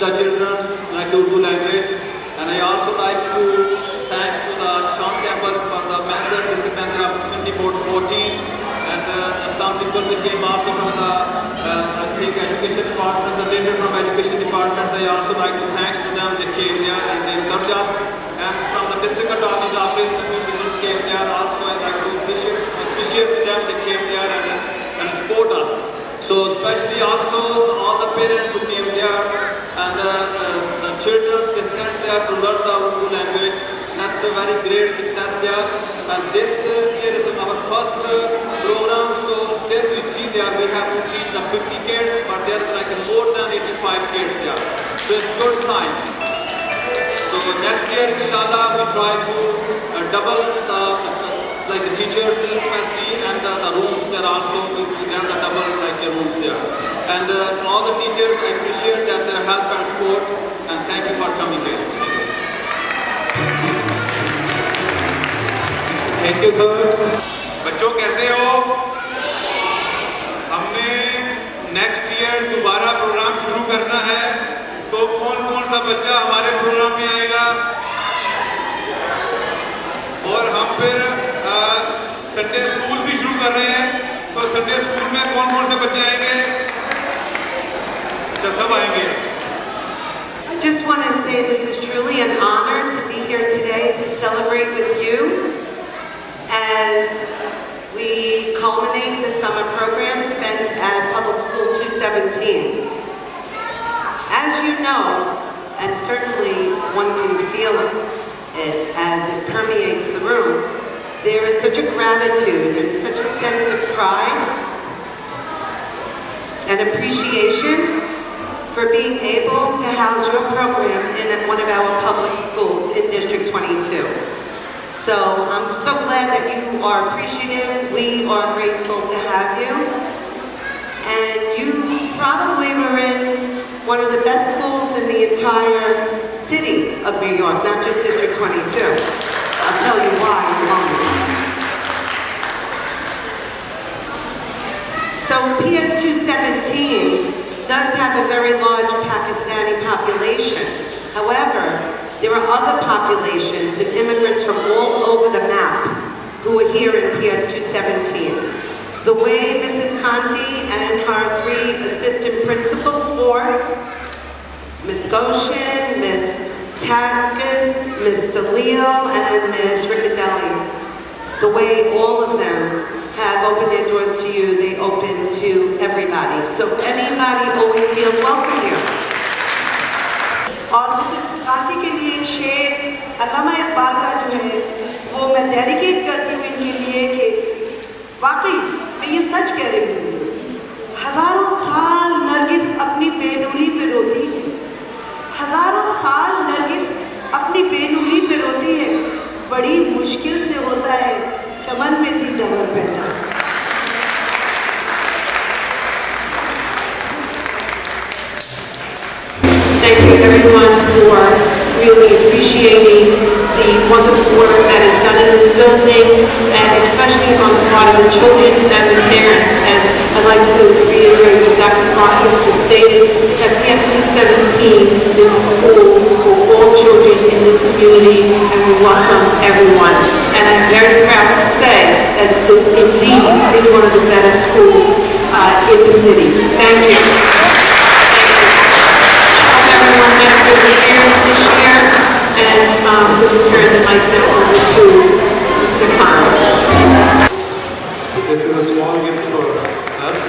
the children like Urdu language. And I also like to thanks to the Sean Campbell for the member, district member of Community Board 14, and some people that came also from the I think education department, the leader from education department. I also like to thanks to them. They came there and they loved us. And from the district attorney's office, the people came there also. I like to appreciate them. They came there and support us. So especially also all the parents who came there and the children, they sent there to learn the Urdu language. That's a very great success there. And this year is our first program. So still we see there we have to teach the 50 kids, but there's like more than 85 kids there. So it's good sign. So next year, inshallah, we try to double the teachers' capacity and the rooms there also. We get the double the rooms there. And all the teachers, I appreciate that their help and support. And thank you for coming here. Thank you, sir. बच्चों कैसे हो? हमने next year दोबारा programme शुरू करना है, तो कौन सा बच्चा हमारे प्रोग्राम में आएगा? और हम फिर संडे स्कूल भी शुरू कर रहे हैं, तो संडे स्कूल में कौन से बच्चे आएंगे? सब आएंगे। I just want to say this is truly an honor to be here today to celebrate with you as we culminate the summer program spent at Public School 217. As you know, and certainly one can feel it as it permeates the room, there is such a gratitude and such a sense of pride and appreciation for being able to house your program in one of our public schools in District 22. So I'm so glad that you are appreciative. We are grateful to have you. And you probably were in one of the best schools in the entire city of New York, not just District 22. I'll tell you why in a moment. So PS 217 does have a very large Pakistani population. However, there are other populations and immigrants from all over the map who are here in PS 217. The way Mrs. Kanti and her 3 assistant principals, or Ms. Goshen, Ms. Takas, Mr. Leo, and Ms. Riccadelli, the way all of them have opened their doors to you, they open to everybody. So anybody always feels welcome here. और Mrs कांति के लिए एक शेर अल्लामा इकबाल का जो है वो मैं डेडिकेट करती हूँ इनके लिए कि वाकई मैं ये सच कह रही हूँ, हजारों साल नरगिस अपनी बेनूरी पे रोती है, हजारों साल नरगिस अपनी बेनूरी पे रोती है, बड़ी मुश्किल से होता है चमन में थी डमर पैदा। Thank you everyone for really appreciating the wonderful work that is done in this building, and especially on the part of the children and the parents. And I'd like to reiterate what Dr. Parkins just stated, that PS 217 is a school for all children in this community, and we welcome everyone. And I'm very proud to say that this indeed is one of the better schools in the city. Thank you. Everyone has been here this year, and we'll turn the mic now over to Mr. Khan. This is a small gift for us.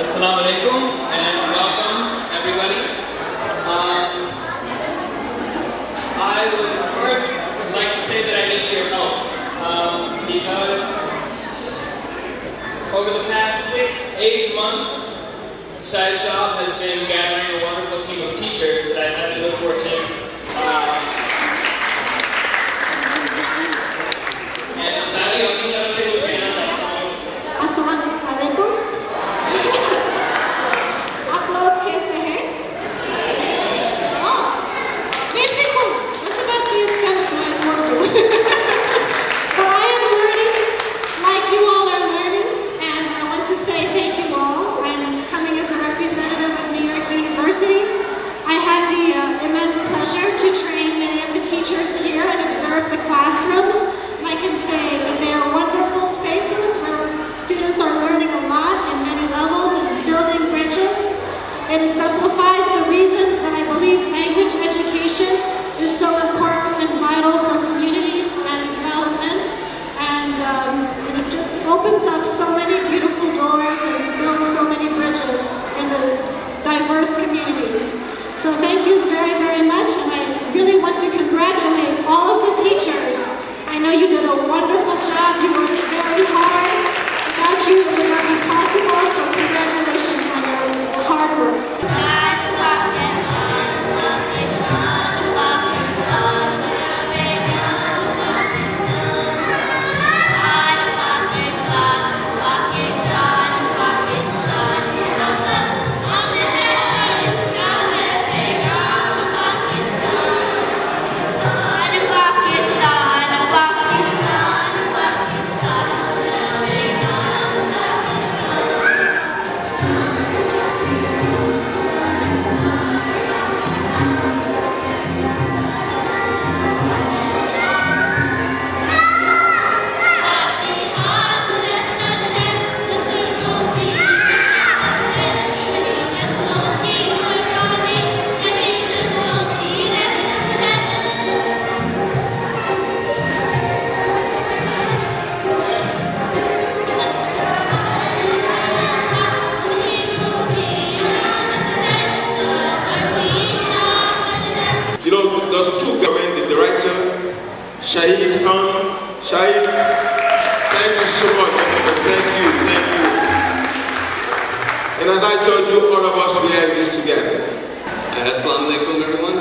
Assalamu alaikum and welcome everybody. I would first like to say that I need your help because over the past 6-8 months, Shahid Shah has been gathering a wonderful team of teachers that I've had the good fortune and Assalamu alaikum. diverse communities. So thank you very, very much, and I really want to congratulate all of the teachers. I know you did a wonderful job. You worked very hard. Without you, it would not be possible, so congratulations on your hard work. You know, those two guys, the director, Shahid Khan, Shahid, thank you so much. Thank you. And as I told you, all of us, we are in this together. Assalamu alaikum, everyone.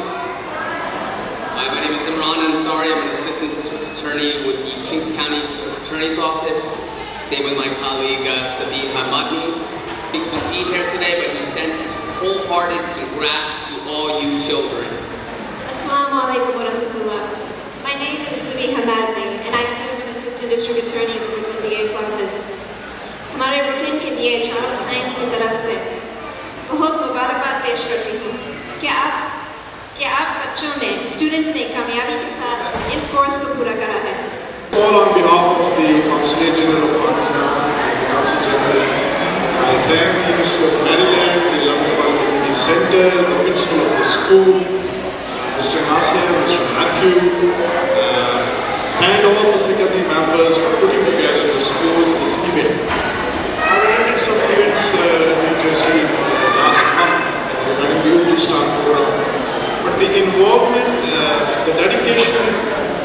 Hi, my name is Imran Ansari. I'm an assistant district attorney with the Kings County District Attorney's Office. Same with my colleague Sabine Hamadni. We couldn't be here today, but we send wholehearted congrats to all you children. Assalamu alaikum wa rahmatullah. My name is Sabiha Madni, and I'm an assistant district attorney with the DA's office. हमारे वकील के DA Charles हाइंस की तरफ से बहुत मुबारकबाद पेश करती हूँ कि आप बच्चों ने, स्टूडेंट्स ने कामयाबी के साथ इस कोर्स को पूरा करा है. All on behalf of the Consulate General of Pakistan and the Consul General, I thank the University of Maryland, the London Community Center, the principal of the school, Mr. Nasir, Mr. Matthew, and all the faculty members for putting together the schools this event. I've attended some events in the last month regarding the Urdu Star program, but the involvement, the dedication,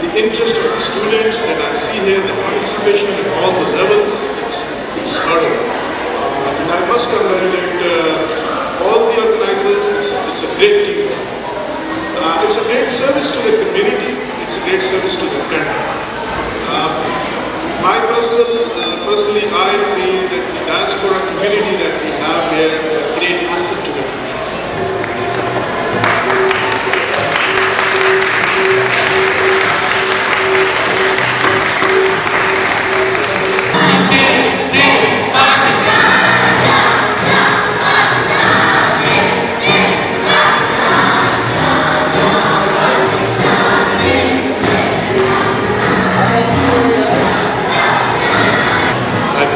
the interest of the students that I see here, the participation at all the levels, it's hard. And I must congratulate all the organizers. It's a great team. It's a great service to the community. It's a great service to the country. Personally, I feel that the diaspora community that we have here is a great asset to the country.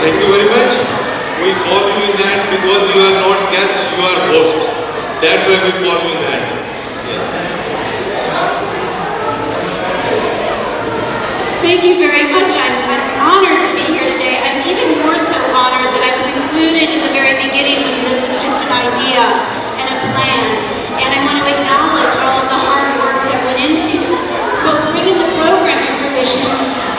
Thank you very much. We call you in that because you are not guest, you are host. That's why we call you in that. Thank you very much. I'm honored to be here today. I'm even more so honored that I was included in the very beginning when this was just an idea and a plan. And I want to acknowledge all of the hard work that went into both bringing the program to fruition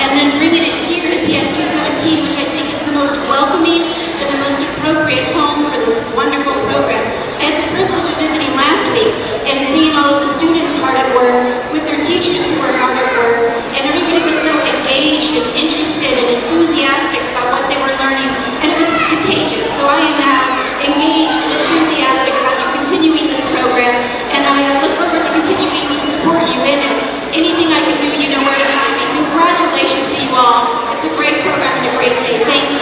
and then bringing it here to PS 217, which I think is the most welcoming and the most appropriate home for this wonderful program. I had the privilege of visiting last week and seeing all of the students hard at work with their teachers who were hard at work, and everybody was so engaged and interested and enthusiastic about what they were learning, and it was contagious. So I am now engaged and enthusiastic about you continuing this program, and I look forward to continuing to support you in it. Anything I can do, you know where to find me. Congratulations to you all. It's a great program and a great day. Thank you.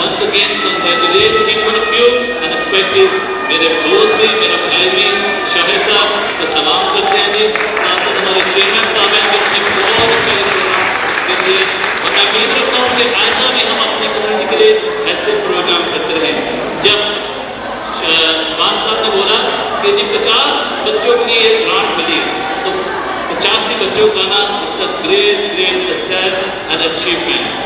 Once again, congratulate each one of you, unexpected. मेरे दोस्त भी, मेरा भाई भी, शाहिद साहब को सलाम करते हैं जी. साथ में हमारे चेयरमैन साहब हैं जिसने बहुत अच्छा के लिए, और मैं उम्मीद रखता हूँ कि आइंदा भी हम अपनी कम्युनिटी के लिए ऐसे प्रोग्राम करते रहें. जब थे जी 50 बच्चों के लिए ग्रांट मिली, तो 85 बच्चों का ना it's a great success and achievement.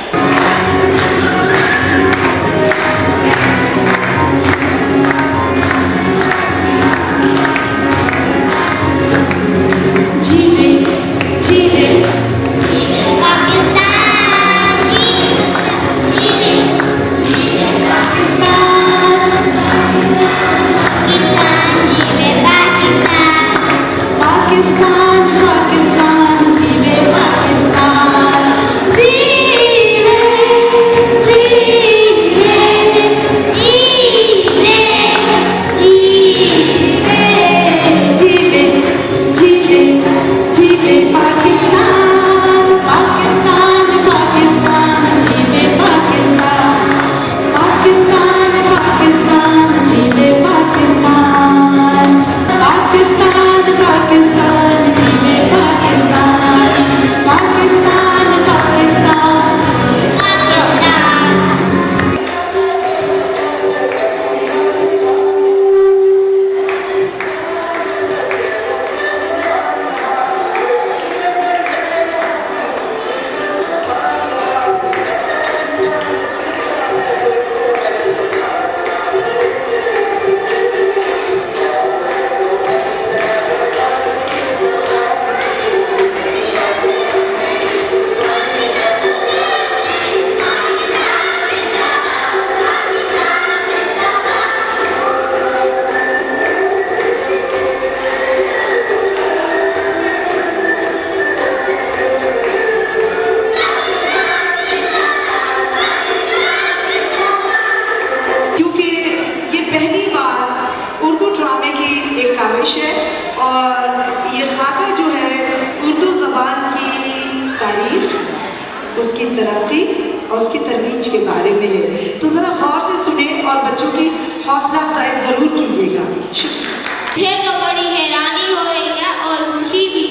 उसकी तरक्की और उसकी तरवीज के बारे में है, तो ज़रा गौर से सुने और बच्चों की हौसला अफजाई ज़रूर कीजिएगा। मुझे तो बड़ी हैरानी हो रही है और खुशी भी।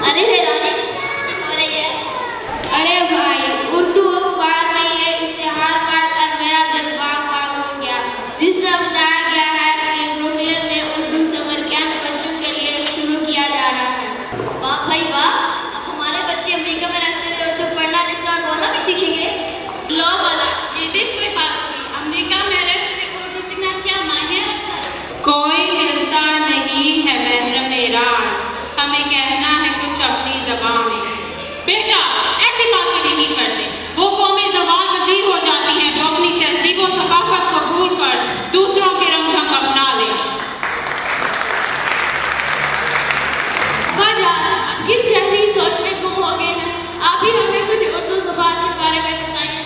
अरे हैरानी हो रही है? अरे भाई, उर्दू अखबार में ये इश्तिहार पढ़कर मेरा दिल बाग हो गया, जिसमें बताया गया है कि ब्रुकलिन में उर्दू समर कैंप बच्चों के लिए शुरू किया जा रहा है। वाह भाई वाह, अब हमारे बच्चे अमेरिका में रहते हुए उर्दू पढ़ना लिखना और बोलना भी सीखेंगे। लो बोला, ये दिन कोई बात नहीं, अमेरिका में रहते हुए उर्दू सीखना क्या मायने रखता है? कोई मिलता नहीं है महरम राज, हमें कहना है कुछ अपनी ज़बान में। बेटा ऐसी बातें नहीं करते, वो कौमें ज़बान पजीर हो जाती हैं जो अपनी तहजीब और सकाफत को भूल कर दूसरों के रंग ढंग अपना ले। अब किस गहरी सोच में गुम हो गए हैं, आप ही हमें कुछ उर्दू ज़बान के बारे में बताइए।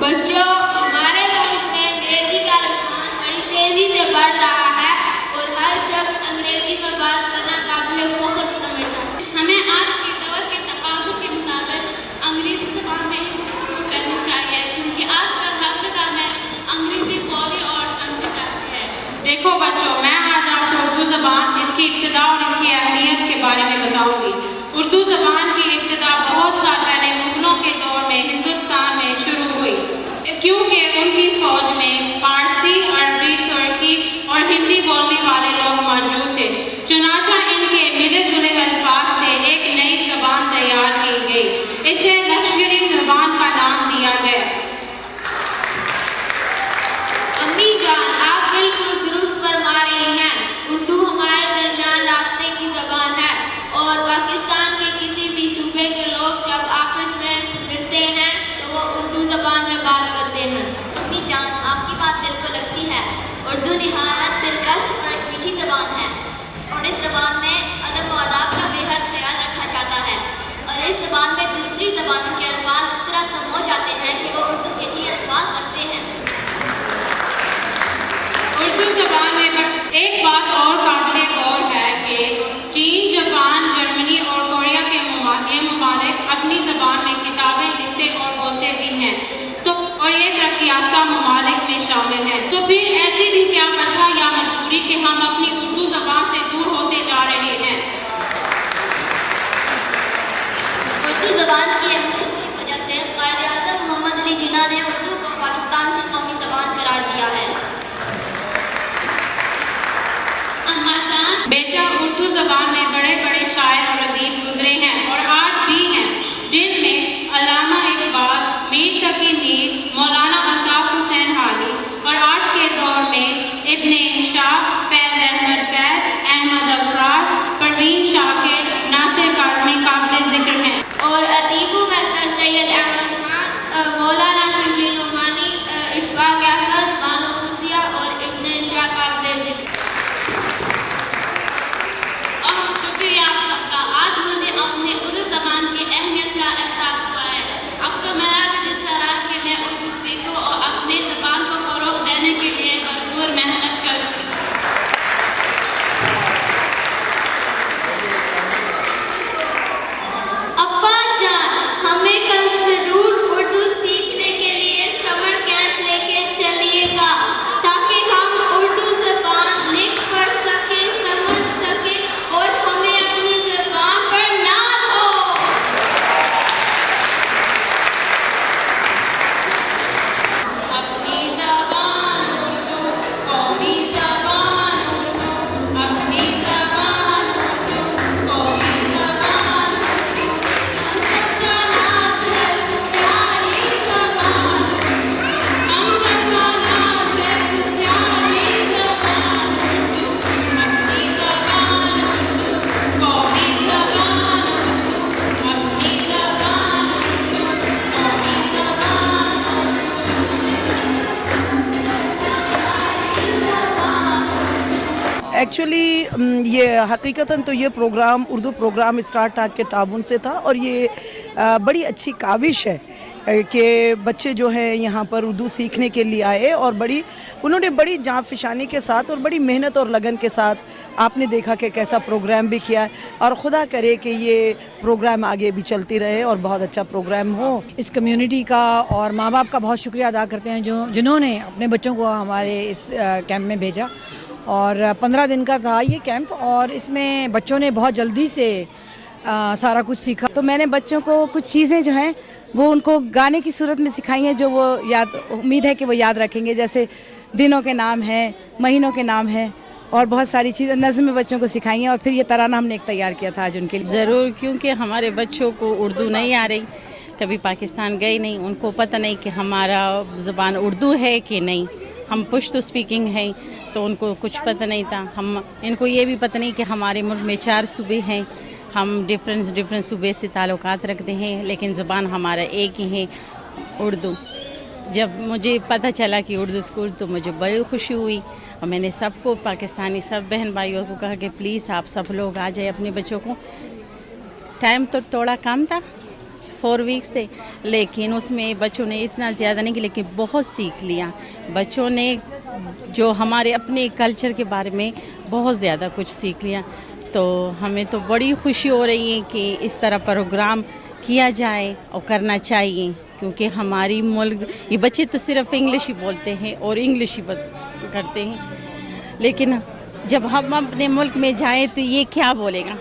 बच्चों, हमारे मुल्क में अंग्रेजी का रुझान बड़ी तेजी से बढ़ रहा है और हर शख्स अंग्रेजी में बात करना काबिल फख्र समझता है। हमें आज के दौर के तकाज़ों के मुताबिक अंग्रेजी ज़बान में ही गुफ्तगू करनी चाहिए, क्योंकि आजकल हर जगह में अंग्रेजी बोली और समझी जाती है। देखो बच्चों, मैं आज आपको उर्दू ज़बान, इसकी इब्तिदा और इसकी अहमियत के बारे में बताऊंगी। उर्दू ज़बान की इब्तिदा बहुत साल पहले मुगलों के दौर में हिंदुस्तान में शुरू हुई, क्योंकि उनकी फौज में फारसी, अरबी, तुर्की और हिंदी बोलने वाले लोग मौजूद थे। चुनाचा इनके मिले जुले अल्फाज से एक नई ज़बान तैयार की गई, इसे लश्करी ज़बान का नाम दिया गया। अम्मी जान, आप बिल्कुल दुरुस्त फरमा रही हैं। उर्दू हमारे दरमियान रास्ते की ज़बान है और पाकिस्तान के किसी भी सूबे के लोग जब आपस में मिलते हैं तो वो उर्दू ज़बान में बात करते हैं। अम्मी जान, आपकी बात दिल को लगती है। उर्दू निहायत दिलकश और एक मीठी ज़बान है और इस ज़बान में अदब और आदाब का बेहद ख्याल रखा जाता है और इस ज़बान में दूसरी ज़बानों के अल्फाज इस तरह समो जाते हैं कि वो उर्दू के ही अल्फाज लगते हैं। उर्दू ज़बान में एक बात और काबिल गौर है कि चीन, जापान, जर्मनी और कोरिया के ममालिक अपनी ज़बान में किताबें लिखते और बोलते भी हैं, तो और ये तरक्की याफ्ता ममालिक में शामिल हैं। तो फिर ऐसी भी क्या वजह या मजबूरी कि हम अपनी उर्दू ज़बान से दूर होते जा रहे हैं? उर्दू ज़बान की अहमियत की वजह से क़ायद-ए-आज़म मोहम्मद अली जिन्ना ने उर्दू को पाकिस्तान की कौमी ज़बान करार दिया है। अम्मा जान, बेटा उर्दू ज़बान में बड़े बड़े शायर और अदीब गुजरे हैं और आज भी हैं, जिनमें अल्लामा इकबाल, मीर तकी मीर, मौलाना अल्ताफ हुसैन हादी और आज के दौर में इब्ने इंशाह, फैज़ अहमद फैज़, अहमद अफराज, परवीन शाकिर, नासिर काज़मी काबिल ज़िक्र हैं। और अदीबों में सर सैयद अहमद खान, मौलाना शर्जील नोमानी, इशफाक अहमद, बानो कुंसिया और इब्ने इंशाह काबिल ज़िक्र। और शुक्रिया आप सबका, आज मुझे अपने उर्दू ज़बान की अहमियत का एहसास हुआ है। अब तो मेरा भी दिल चाहा कि मैं उर्दू सीखूं और अपनी ज़बान को फ़रोग़ देने के लिए भरपूर मेहनत करूं। अब्बा जान, हमें कल ज़रूर उर्दू सीखने के लिए समर कैंप लेके चलिएगा ताकि हम उर्दू ज़बान लिख पढ़ सके, समझ सके और हमें अपनी ज़बान पर नाज़ हो। अपनी ज़बान उर्दू, कौमी ज़बान उर्दू, अपनी ज़बान उर्दू, कौमी ज़बान उर्दू, सबका नाज़ है तू प्यारी ज़बान उर्दू, हम सबका नाज़ है तू प्यारी ज़बान उर्दू, अपनी ज़बान उर्दू, कौमी ज़बान उर्दू, अपनी ज़बान उर्दू, कौमी ज़बान एक्चुअली ये हकीकतन तो ये प्रोग्राम उर्दू प्रोग्राम स्टार टाक के ताबुन से था और ये बड़ी अच्छी काविश है कि बच्चे जो हैं यहाँ पर उर्दू सीखने के लिए आए और उन्होंने बड़ी जाँफशानी के साथ और बड़ी मेहनत और लगन के साथ आपने देखा कि कैसा प्रोग्राम भी किया है और खुदा करे कि ये प्रोग्राम आगे भी चलती रहे और बहुत अच्छा प्रोग्राम हो। इस कम्युनिटी का और माँ बाप का बहुत शुक्रिया अदा करते हैं जिन्होंने अपने बच्चों को हमारे इस कैंप में भेजा और 15 दिन का था ये कैंप और इसमें बच्चों ने बहुत जल्दी से सारा कुछ सीखा। तो मैंने बच्चों को कुछ चीज़ें जो हैं वो उनको गाने की सूरत में सिखाई हैं जो वो उम्मीद है कि वो याद रखेंगे, जैसे दिनों के नाम हैं, महीनों के नाम हैं और बहुत सारी चीज़ें नज़्में बच्चों को सिखाई हैं और फिर ये तराना हमने एक तैयार किया था आज उनके लिए। ज़रूर, क्योंकि हमारे बच्चों को उर्दू नहीं आ रही, कभी पाकिस्तान गए नहीं, उनको पता नहीं कि हमारा ज़ुबान उर्दू है कि नहीं। हम पुश्तो स्पीकिंग हैं तो उनको कुछ पता नहीं था। इनको ये भी पता नहीं कि हमारे मुल्क में 4 सूबे हैं, हम डिफरेंट सूबे से ताल्लुकात रखते हैं, लेकिन ज़ुबान हमारा एक ही है, उर्दू। जब मुझे पता चला कि उर्दू स्कूल, तो मुझे बड़ी खुशी हुई और मैंने सबको, पाकिस्तानी सब बहन भाइयों को कहा कि प्लीज़ आप सब लोग आ जाए अपने बच्चों को। टाइम तो थोड़ा कम था, 4 वीक्स थे, लेकिन उसमें बच्चों ने इतना ज़्यादा नहीं, लेकिन बहुत सीख लिया। बच्चों ने जो हमारे अपने कल्चर के बारे में बहुत ज़्यादा कुछ सीख लिया। तो हमें तो बड़ी खुशी हो रही है कि इस तरह प्रोग्राम किया जाए और करना चाहिए, क्योंकि हमारी मुल्क ये बच्चे तो सिर्फ इंग्लिश ही बोलते हैं और इंग्लिश ही करते हैं, लेकिन जब हम अपने मुल्क में जाएं तो ये क्या बोलेगा,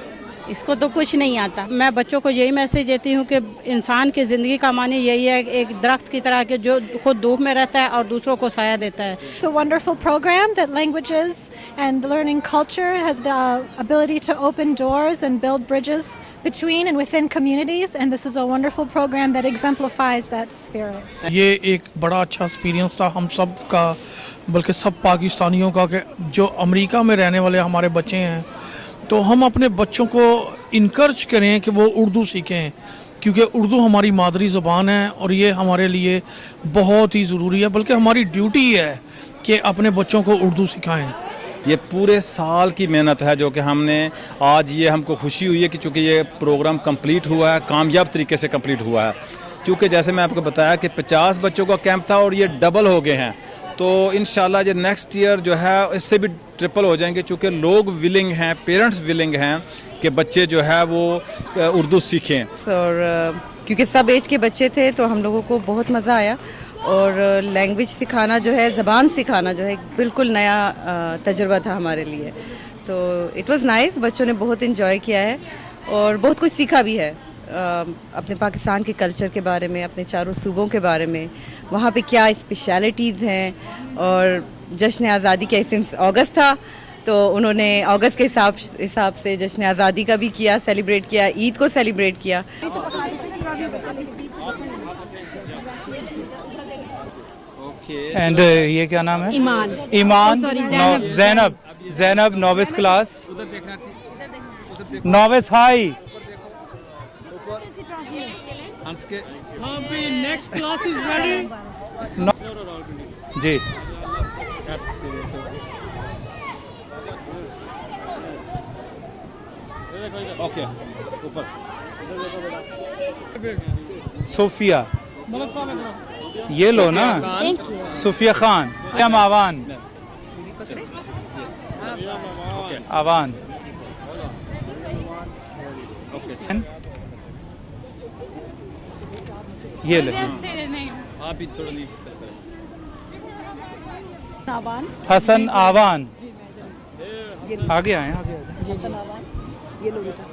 इसको तो कुछ नहीं आता। मैं बच्चों को यही मैसेज देती हूँ कि इंसान की ज़िंदगी का माने यही है, एक दरख्त की तरह के जो खुद धूप में रहता है और दूसरों को साया देता है। It's a wonderful program that languages and learning culture has the ability to open doors and build bridges between and within communities, and this is a wonderful program that exemplifies that spirit. ये एक बड़ा अच्छा experience था हम सब का, बल्कि सब पाकिस्तानियों का, कि जो अमेरिका में रहने वाले हमारे बच्चे हैं तो हम अपने बच्चों को इनकरेज करें कि वो उर्दू सीखें, क्योंकि उर्दू हमारी मादरी ज़बान है और ये हमारे लिए बहुत ही ज़रूरी है, बल्कि हमारी ड्यूटी है कि अपने बच्चों को उर्दू सिखाएं। ये पूरे साल की मेहनत है जो कि हमने आज, ये हमको खुशी हुई है कि चूँकि ये प्रोग्राम कंप्लीट हुआ है, कामयाब तरीके से कंप्लीट हुआ है। क्योंकि जैसे मैं आपको बताया कि 50 बच्चों का कैंप था और ये डबल हो गए हैं, तो इंशाल्लाह ये नेक्स्ट ईयर जो है इससे भी ट्रिपल हो जाएंगे, क्योंकि लोग विलिंग हैं, पेरेंट्स विलिंग हैं कि बच्चे जो है वो उर्दू सीखें। और क्योंकि सब एज के बच्चे थे तो हम लोगों को बहुत मज़ा आया और लैंग्वेज सिखाना जो है, ज़बान सिखाना जो है, बिल्कुल नया तजुर्बा था हमारे लिए। तो इट वाज़ नाइस, बच्चों ने बहुत इन्जॉय किया है और बहुत कुछ सीखा भी है अपने पाकिस्तान के कल्चर के बारे में, अपने चारों सूबों के बारे में, वहाँ पे क्या स्पेशलिटीज़ हैं। और जश्न आज़ादी का 8 अगस्त था तो उन्होंने अगस्त के हिसाब से जश्न आज़ादी का भी किया, सेलिब्रेट किया, ईद को सेलिब्रेट किया। एंड ये क्या नाम है? Iman. Zainab novice class, novice high. Next class is ready ji. Okay ऊपर सोफिया, ये लो ना, सोफिया खान, आवान, आवान। ये ले, आप भी थोड़ा नीचे से आवान, हसन आवान। आगे आए, आगे हसन आवान, ये लो बेटा,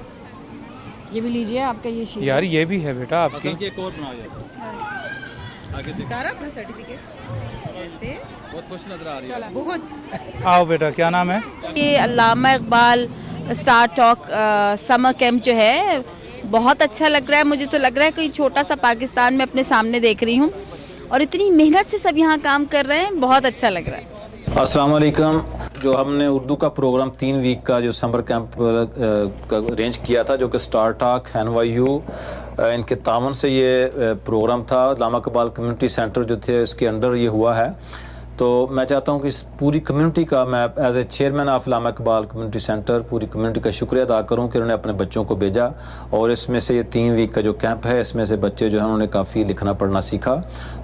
ये भी लीजिए आपका ये शीट। यार ये भी है बेटा आपकी। एक और बनाओ आगे देखो सारा अपना सर्टिफिकेट बहुत खुश नजर आ रही है। बहुत। आओ बेटा, क्या नाम है? ये Allama Iqbal star talk summer camp जो है बहुत अच्छा लग रहा है। मुझे तो लग रहा है कोई छोटा सा पाकिस्तान में अपने सामने देख रही हूँ, और इतनी मेहनत से सब यहाँ काम कर रहे हैं, बहुत अच्छा लग रहा है। अस्सलाम वालेकुम। जो हमने उर्दू का प्रोग्राम 3 वीक का जो समर कैंप का अरेंज किया था, जो कि स्टार टॉक, NYU इनके तावन से ये प्रोग्राम था, अल्लामा इकबाल कम्युनिटी सेंटर जो थे इसके अंडर ये हुआ है। तो मैं चाहता हूँ कि इस पूरी कम्युनिटी का मैं as a chairman of Allama Iqbal community centre पूरी कम्युनिटी का शुक्रिया अदा करूँ कि उन्होंने अपने बच्चों को भेजा, और इसमें से ये 3 वीक का जो कैंप है इसमें से बच्चे जो हैं उन्होंने काफ़ी लिखना पढ़ना सीखा।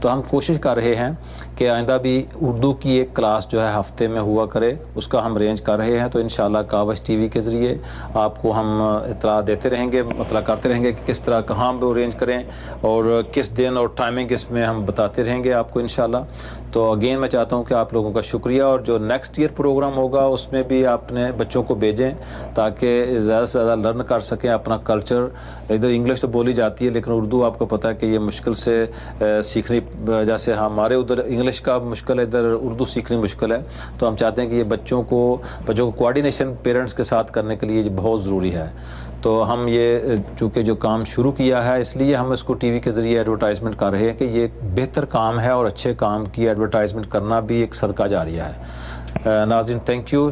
तो हम कोशिश कर रहे हैं कि आइंदा भी उर्दू की एक क्लास जो है हफ्ते में हुआ करे, उसका हम अरेंज कर रहे हैं। तो इंशाल्लाह कावश TV के ज़रिए आपको हम इतला देते रहेंगे, मतलब करते रहेंगे कि किस तरह कहाँ वो अरेंज करें और किस दिन और टाइमिंग इसमें हम बताते रहेंगे आपको इंशाल्लाह। तो अगेन मैं चाहता हूँ कि आप लोगों का शुक्रिया, और जो नेक्स्ट ईयर प्रोग्राम होगा उसमें भी अपने बच्चों को भेजें ताकि ज़्यादा से ज़्यादा लर्न कर सकें अपना कल्चर। इधर इंग्लिश तो बोली जाती है लेकिन उर्दू आपको पता है कि ये मुश्किल से सीखनी, जैसे हमारे उधर इंग्लिश का मुश्किल है, इधर उर्दू सीखनी मुश्किल है। तो हम चाहते हैं कि ये बच्चों को कोऑर्डिनेशन पेरेंट्स के साथ करने के लिए बहुत ज़रूरी है। तो हम ये चूँकि जो काम शुरू किया है इसलिए हम इसको TV के ज़रिए एडवर्टाइजमेंट कर रहे हैं कि ये बेहतर काम है, और अच्छे काम की एडवर्टाइजमेंट करना भी एक सदका जारिया है। नाज़रीन, थैंक यू।